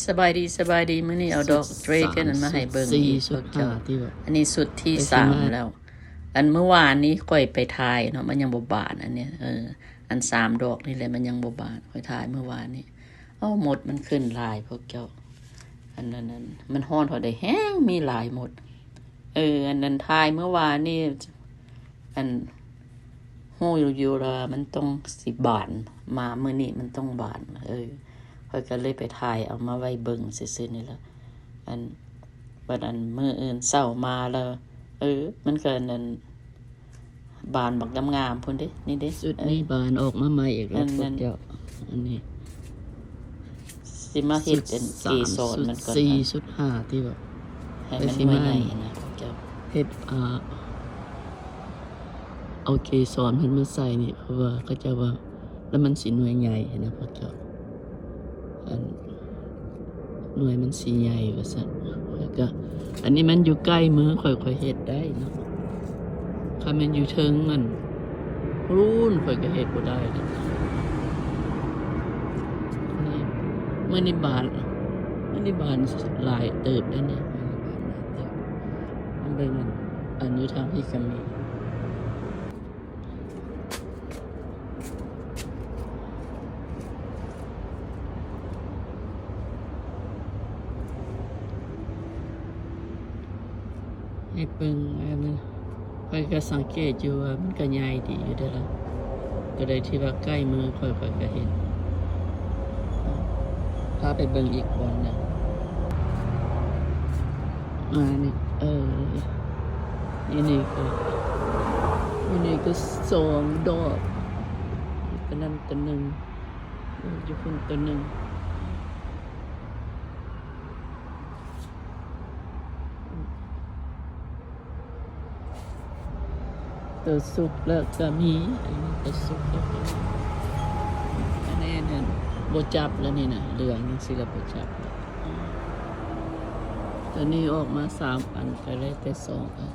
สบายดีมื้อนี้เอาดอกเดรกอันนั้นมาให้เบิ่งอีก สุดห้าที่ว่าอันนี้สุดที่3แล้วอันเมื่อวานนี้ค่อยไปถ่ายเนาะมันยังบ่บานอันเนี้ยอัน3ดอกนี่แหละมันยังบ่บานค่อยถ่ายเมื่อวานนี้หมดมันขึ้นหลายพวกเจ้าอันนั้นมันฮ้อนเท่าใดแฮงมีหลายหมดอันนั้นถ่ายเมื่อวานนี่อันฮู้อยู่ๆว่ามันต้องสิบานมามื้อนี้มันต้องบานค่อยก็เลยไปถ่ายเอามาไว้เบิ่งซื่อๆนี่ล่ะบัดมื้ออื่นเช้ามาแล้วมันก็นั่นบานบักงามๆพุ่นเด้นี่เด้สุดนี้บานออกมาใหม่อีกแล้วพวกเจ้าอันนี้สิมาเฮ็ดเป็นเกสรมันก่อน4สุด5ที่ว่าให้มันใหญ่นะเจ้าเฮ็ดเอาเกสรเพิ่นมาใส่นี่เพราะว่าเขาจะว่าแล้วมันสิหน่วยใหญ่นะพวกเจ้าหน่วยมันสีใหญ่ว่าซั่นแล้วก็อันนี้มันอยู่ใกล้มือค่อยๆเฮ็ดได้เนาะถ้ามันอยู่เทิงมันรุ่นค่อยก็เฮ็ดบ่ได้นี่มื้อนี้บานหลายเติบได้เนี่ยมันเป็นอันอยู่ทางที่ก็มีให้เบิ่งมันค่อยก็สังเกตอยู่ว่ามันก็ใหญ่ดีอยู่เด้อล่ะก็ได้ที่ว่าใกล้มือค่อยก็เห็นพาไปเบิ่งอีกบอนนึงนี่ก็2ดอกตัวนั้นตัวนึงอยู่พุ่นตัวนึงตัวสุกแล้วก็มีอันนี้ตัวสุกแล้วอันนี้นั่นบ่จับแล้วนี่น่ะเหลืองจังซี่แล้วบ่จับตัวนี้ออกมา3อันก็เลยแต่2อัน